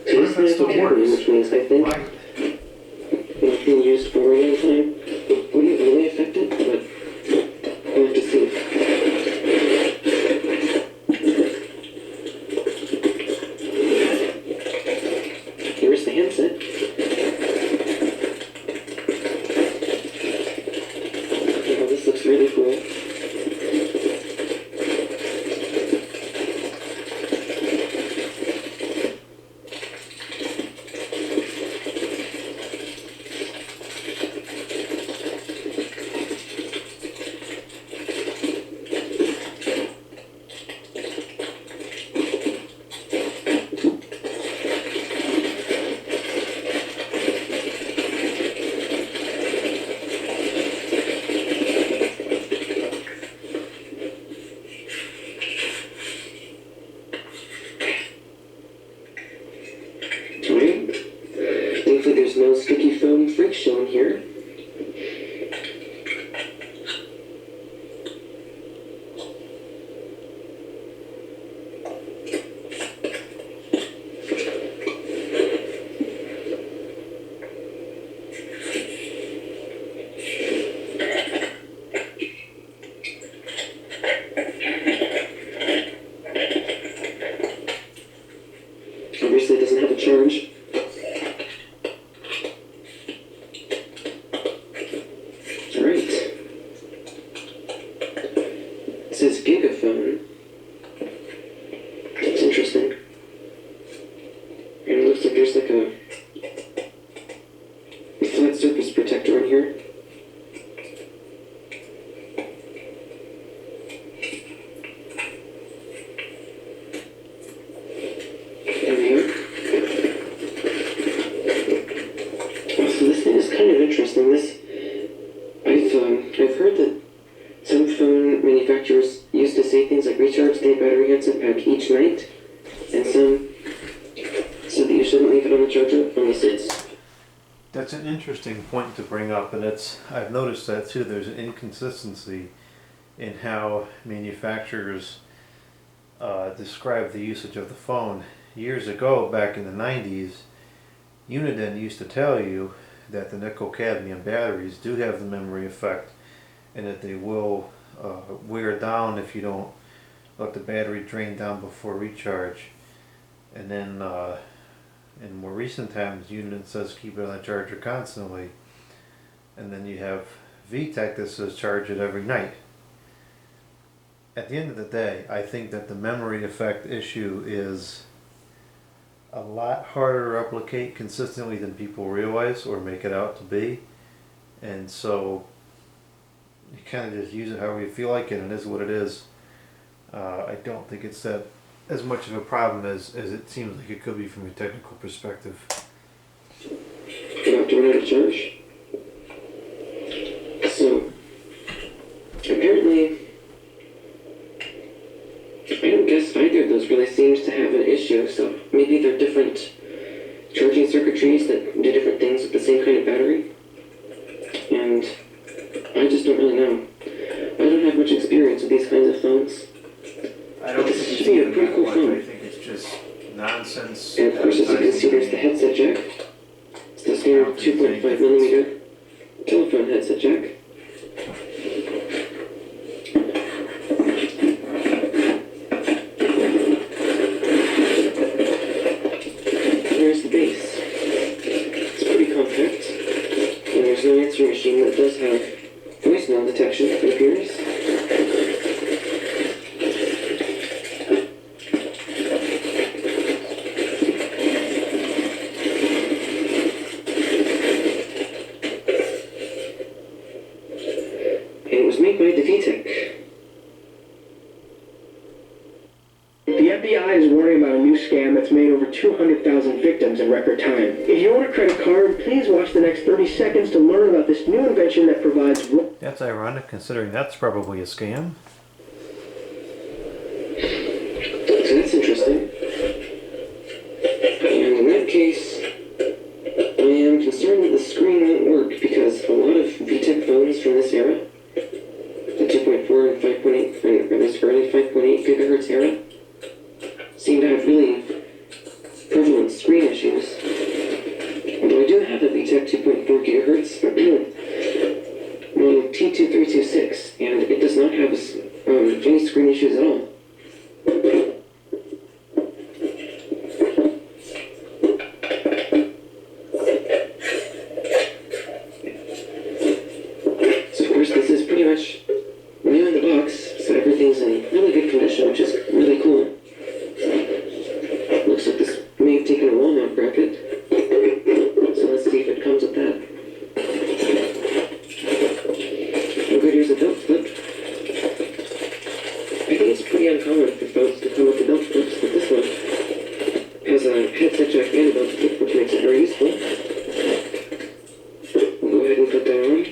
So this is nickel cadmium, which means I think Why? it's been used for a long time. Wouldn't it really affect it? But I'll have to see. Here's the handset. Oh, this looks really cool. Alright. Thankfully there's no sticky foam freak shown here. Obviously it doesn't have a charge. a battery handset pack each night, and some said that you shouldn't leave it on the charger unless it's... That's an interesting point to bring up, and I've noticed that too. There's an inconsistency in how manufacturers describe the usage of the phone. Years ago, back in the 90s, Uniden used to tell you that the nickel-cadmium batteries do have the memory effect, and that they will wear down if you don't let the battery drain down before recharge. And then in more recent times, Uniden says keep it on the charger constantly, and then you have VTech that says charge it every night. At the end of the day, I think that the memory effect issue is a lot harder to replicate consistently than people realize or make it out to be. And so you kind of just use it however you feel like it, and it is what it is. I don't think it's that as much of a problem as it seems like it could be from a technical perspective. You have to run out of charge. So, apparently, I don't guess either of those really seems to have an issue, so maybe they're different charging circuitries that do different things with the same kind of battery. And I just don't really know. I don't have much experience with these kinds of phones. I don't think it's even that much. I think it's just nonsense. And of course, as you can see, there's the headset jack. It's the standard 2.5 millimeter telephone headset jack. There's the base. It's pretty compact. And there's no answering machine that does have voicemail detection, it appears. Made by the VTech. The FBI is warning about a new scam that's made over 200,000 victims in record time. If you own a credit card, please watch the next 30 seconds to learn about this new invention that provides... That's ironic, considering that's probably a scam. So that's interesting. And in that case, I am concerned that the screen won't work because a lot of VTech phones from this era, the 2.4 and 5.8, and this early 5.8 gigahertz era, seem to have really prevalent screen issues. Although I do have a VTech 2.4 gigahertz model T2326, and it does not have any screen issues at all. So of course this is pretty much new in the box, so everything's in really good condition, which is really cool. Looks like this may have taken a wall mount bracket, so let's see if it comes with that. Oh good, here's a belt flip. I think it's pretty uncommon for phones to come with the belt flips, but this one has a headset jack and a belt flip, which makes it very useful. We'll go ahead and put that on.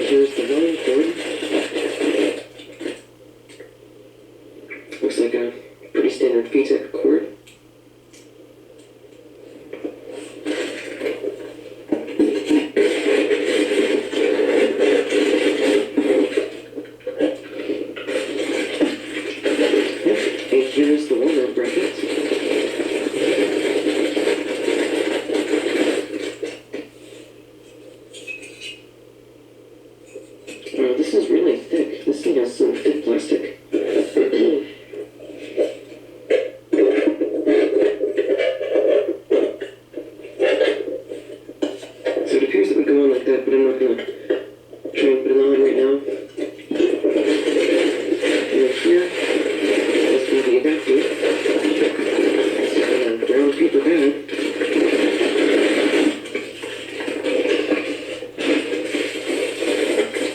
Here's the line cord. Looks like a pretty standard VTech cord. And here's the wall-mount bracket. Oh, this is really thick. This thing has some thick plastic. So it appears it would go on like that, but I'm not going to try and put it on right now. And then here, this will be the adapter. It's a brown paper bag.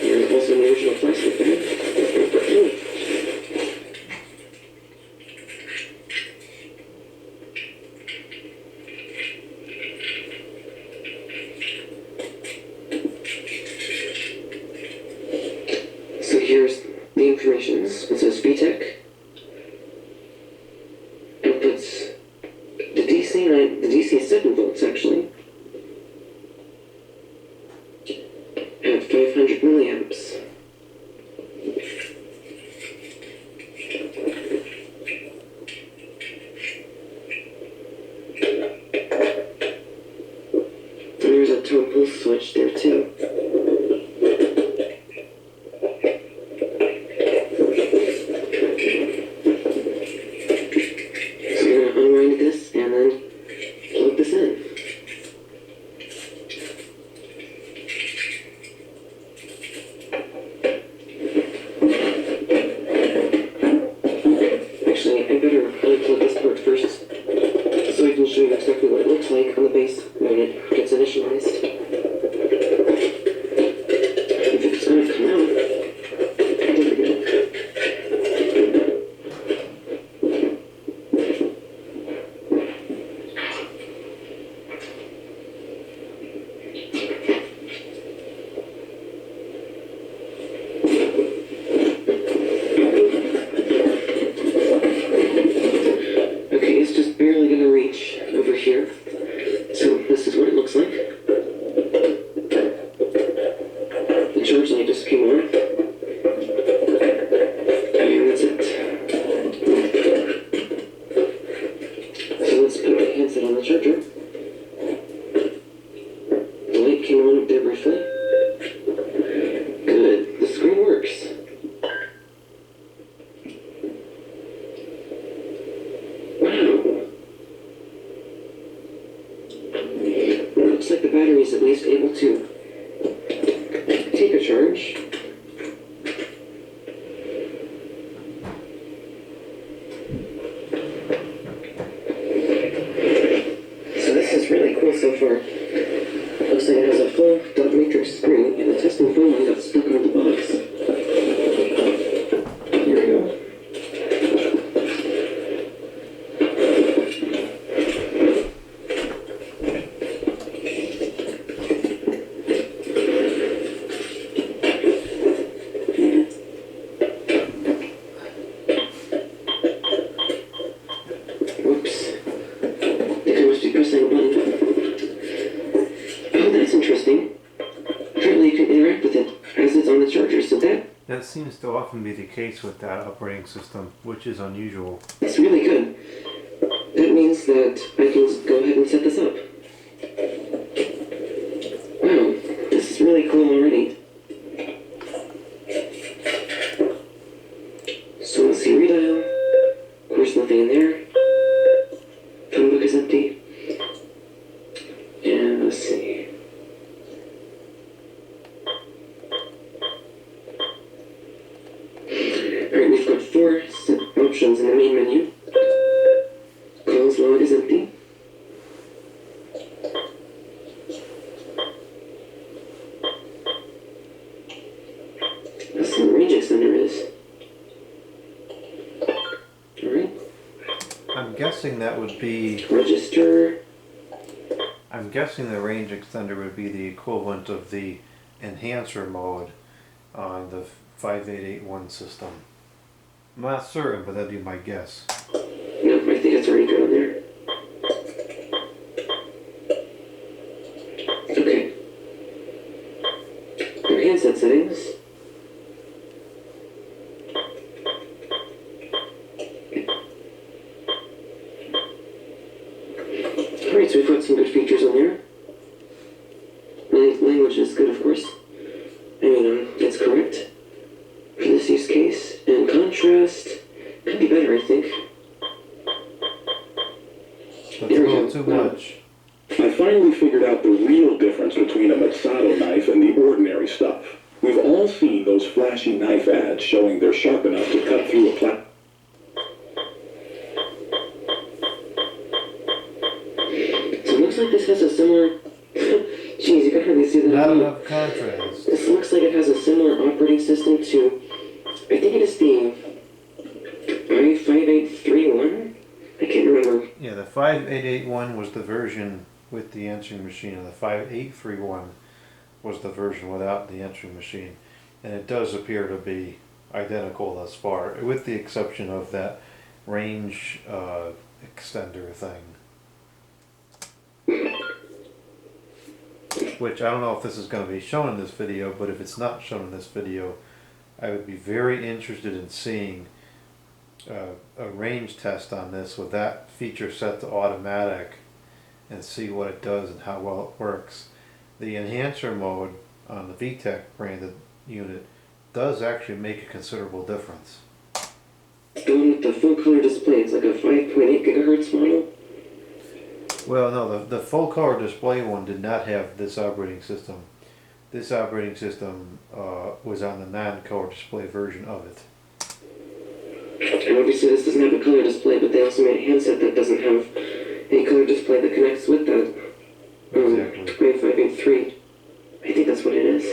And also the original plastic bag. It's the DC is 7 volts actually. At 500 milliamps. There's a toggle switch there too. So you're gonna unwind this and then plug this in. Actually, I better unplug this part first so I can show you exactly what it looks like on the base when it gets initialized. If it's gonna come out, there we go. Okay, it's just barely gonna reach over here. So this is what it looks like. The charge light just came on. And that's it. So let's put the handset on the charger. The light came on up there briefly. Good. The screen works. Wow. It looks like the battery is at least able to take a charge. So this is really cool so far. Looks like it has a full dot matrix screen and the testing phone line got stuck on the box. Here we go. Whoops. I think I must be pressing a button. Oh, that's interesting. Apparently you can interact with it as it's on the charger, so That seems to often be the case with that operating system, which is unusual. that's really good. That means that I can go ahead and set this up. Wow, this is really cool already. So let's see, redial. Of course, nothing in there. Phone book is empty. And let's see. Alright, we've got 4 options in the main menu. Calls log is empty. Let's see what range extender is. Alright. I'm guessing that would be... Register. I'm guessing the range extender would be the equivalent of the enhancer mode on the 5881 system. I'm not certain, but that'd be my guess. No, I think it's already good on there. Okay. Our handset settings. Alright, so we've got some good features on there. Language is good, of course. It's correct for this use case. And contrast could be better, I think. That's a little too much. I finally figured out the real difference between a Masato knife and the ordinary stuff. We've all seen those flashy knife ads showing they're sharp enough to cut through a plastic. So it looks like this has a similar... Jeez, you can hardly see that. Not enough contrast. This looks like it has a similar operating system to... I think it is the i5831? I can't remember. Yeah, the 5881 was the version with the answering machine, and the 5831 was the version without the answering machine. And it does appear to be identical thus far, with the exception of that range extender thing. Which I don't know if this is going to be shown in this video, but if it's not shown in this video, I would be very interested in seeing a range test on this with that feature set to automatic and see what it does and how well it works. The enhancer mode on the VTech branded unit does actually make a considerable difference. The one with the full color display, it's like a 5.8 gigahertz model. Well, no, the full color display one did not have this operating system. This operating system was on the non-color display version of it. And obviously this doesn't have a color display, but they also made a handset that doesn't have a color display that connects with that. Exactly. i583. I think that's what it is.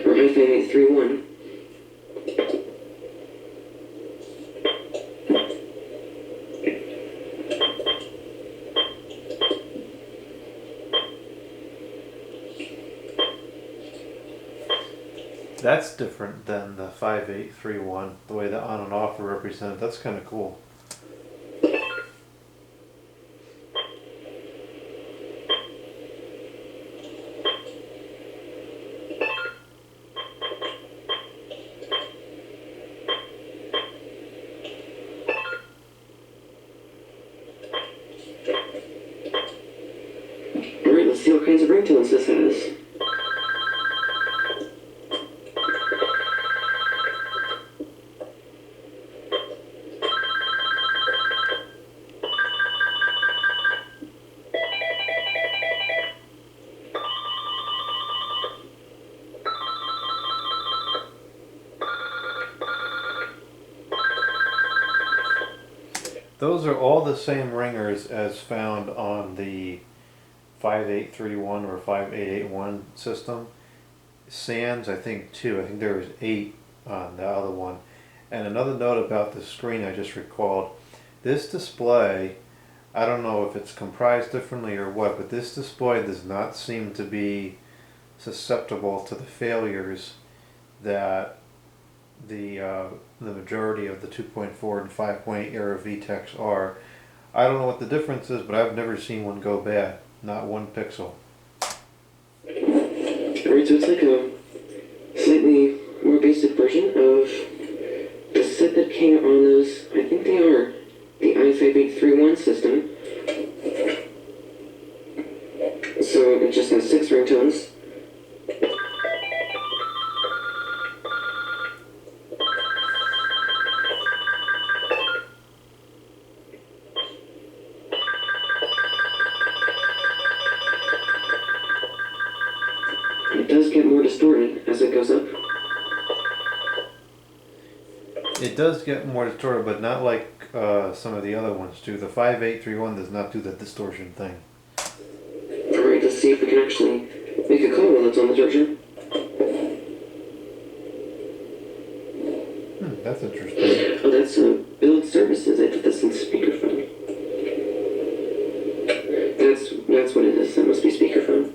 Or i581. That's different than the 5831, the way the on and off are represented. That's kind of cool. Alright, let's see what kinds of ringtones this has. Those are all the same ringers as found on the 5831 or 5881 system. Sans, I think 2. I think there was 8 on the other one. And another note about the screen I just recalled. This display, I don't know if it's comprised differently or what, but this display does not seem to be susceptible to the failures that the majority of the 2.4 and 5.8 era VTechs are. I don't know what the difference is, but I've never seen one go bad. Not one pixel. Alright, so it's like a slightly more basic version of the set that came on those, I think they are the i581 system. So it just has 6 ringtones. It does get more distorted as it goes up. It does get more distorted, but not like some of the other ones do. The 5831 does not do the distortion thing. Alright, let's see if we can actually make a call while it's on the charger. That's interesting. Oh, that's build services. I put this in speakerphone. That's what it is. That must be speakerphone.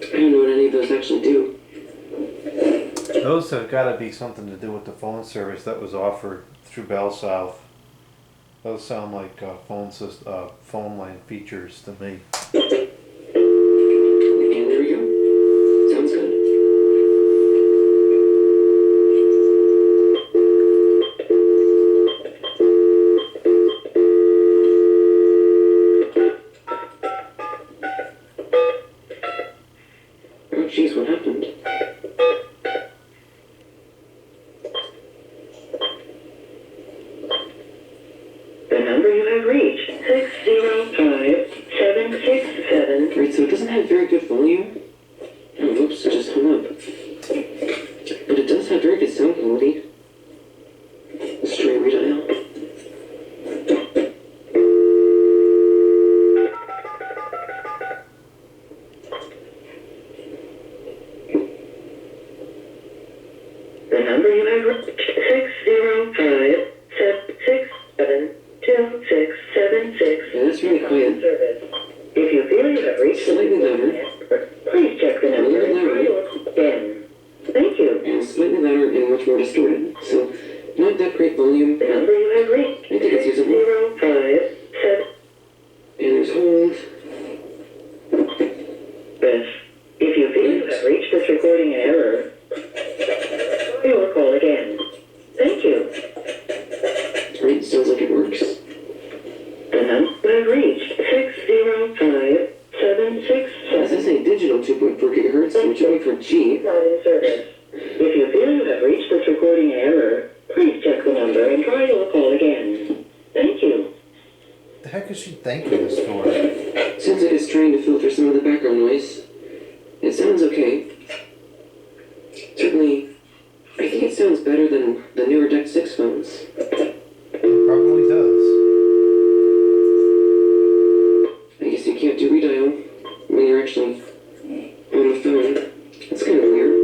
I don't know what any of those actually do. Those have got to be something to do with the phone service that was offered through Bell South. Those sound like phone line features to me. And there we go. Sounds good. Oh jeez, what happened? The number you have reached, 605767. Right, so it doesn't have very good volume. Oh, whoops, it just hung up. But it does have very good sound quality. Let's try redial. The number you have reached, 605-767-2676. Yeah, that's really quiet. Service. If you feel you have reached Slightly louder. please check the A little number. louder. distorted, so not that great volume. The number you have reached. I think it's usable. 605 And there's hold. Yes. If you feel you have reached this recording in error, you will call again. Thank you. Alright, sounds like it works. The number you have reached 605 This is a digital 2.4 gigahertz, which I wait for G. not in service. If you feel you have reached this recording in error, please check the number and try your call again. Thank you. The heck is she thanking us for? Seems like it's trying to filter some of the background noise. It sounds okay. Certainly, I think it sounds better than the newer Deck 6 phones. Probably does. I guess you can't do redial when you're actually on the phone. That's kind of weird.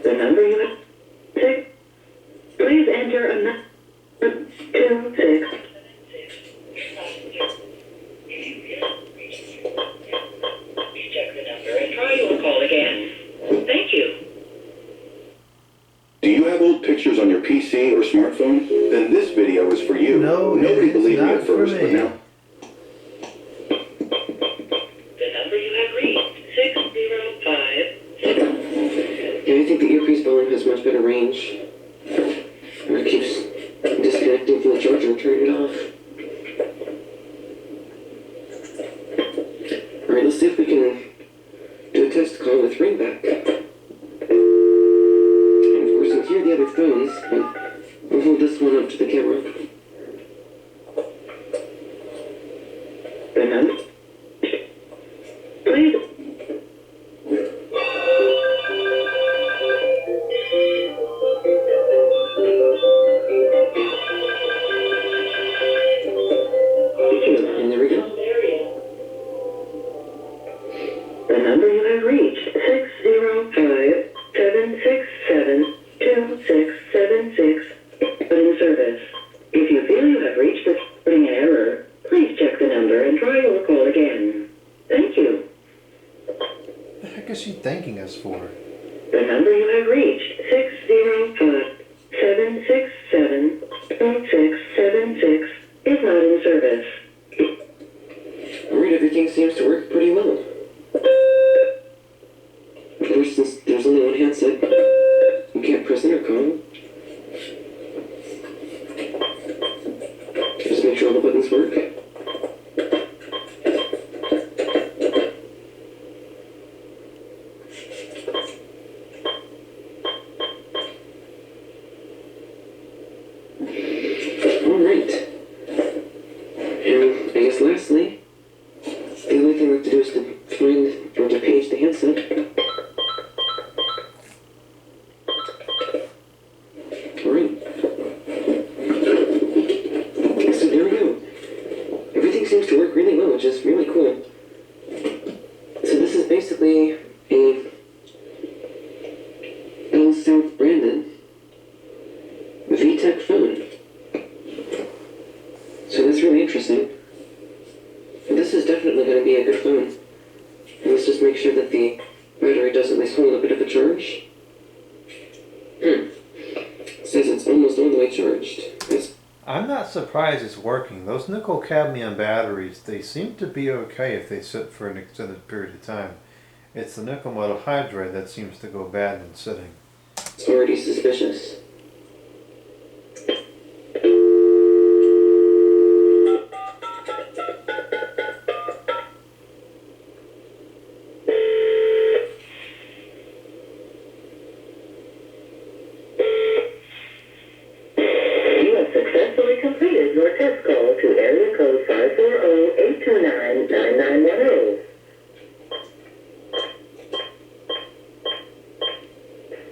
The number you have 6. Please enter a number 26. Check the number and try your call again. Thank you. Do you have old pictures on your PC or smartphone? Then this video is for you. No, Nobody it's believed me not at first, for but me. now The number you have reached 605. Yeah, I think the earpiece volume has much better range. It keeps disconnecting from the charger and turning it off. Alright, let's see if we can do a test call with ringback. And of course, you can hear the other phones, but I'll hold this one up to the camera. The number. Please. And there we go. The number you have reached 605-767-2676 in service. If you feel you have reached this recording in error, please check the number and try your call again. Thank you. The heck is she thanking us for? The number you have reached 605-767-2676 is not in service. Alright, everything seems to work pretty well. Of course, since there's only one handset, you can't press intercom. Just make sure all the buttons work. Alright. And I guess lastly, the only thing left to do is to find or to page the handset. Alright. So there we go. Everything seems to work really well, which is really cool. So this is basically a Unbranded VTech phone. So that's really interesting. This is definitely going to be a good phone. And let's just make sure that the battery does at least hold a bit of a charge. It says it's almost all the way charged. I'm not surprised it's working. Those nickel cadmium batteries, they seem to be okay if they sit for an extended period of time. It's the nickel metal hydride that seems to go bad in sitting. It's already suspicious. You have successfully completed your test call to area code 540-829-9910.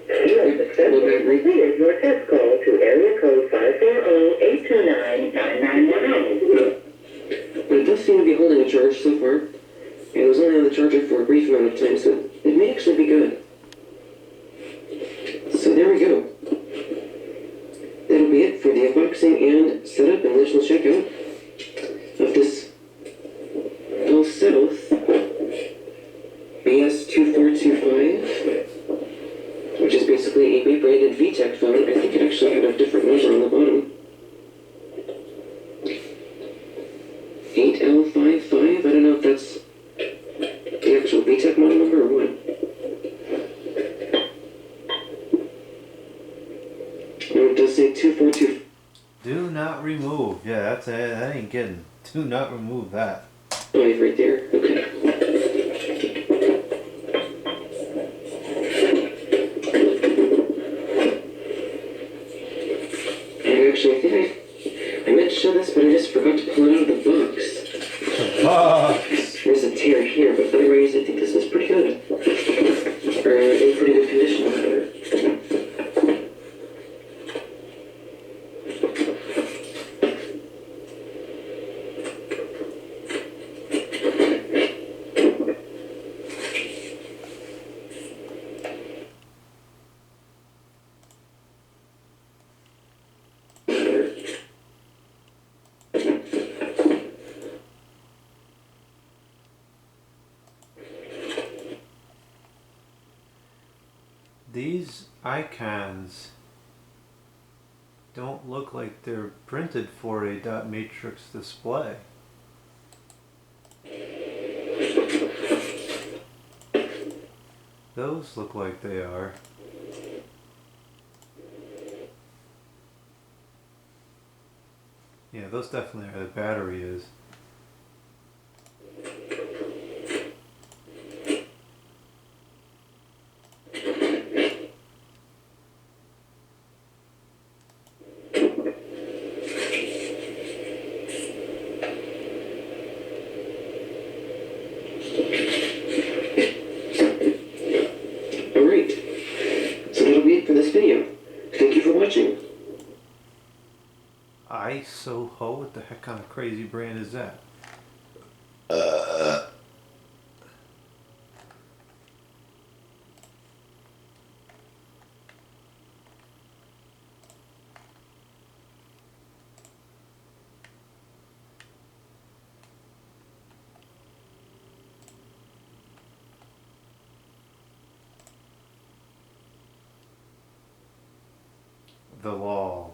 You have successfully completed your test call to area code 540-829-9910. But it does seem to be holding a charge so far. And it was only on the charger for a brief amount of time, so it may actually be good. So there we go. That'll be it for the unboxing and setup and initial checkout of this 8L55. I don't know if that's the actual VTech model number or what. Oh, it does say 242. Do not remove. Yeah, that ain't getting. Do not remove that. Oh, he's right there. Okay. And actually, I think I meant to show this, but I just forgot to pull it out of the box. The box. There's a tear here, but otherwise, I think this is pretty good. Or in pretty good condition, rather. These icons don't look like they're printed for a dot matrix display. Those look like they are. Yeah, those definitely are. The battery is. Alright, so that'll be it for this video. Thank you for watching. ISO-ho? What the heck kind of crazy brand is that? The law.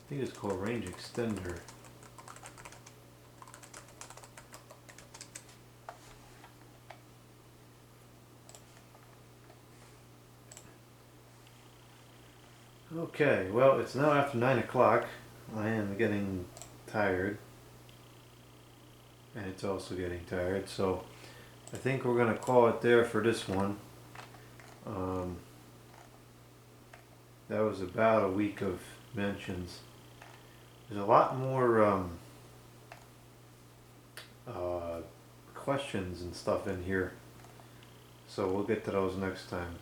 I think it's called range extender. Okay, well, it's now after 9 o'clock. I am getting tired. And it's also getting tired, so I think we're going to call it there for this one. That was about a week of mentions. There's a lot more questions and stuff in here, so we'll get to those next time.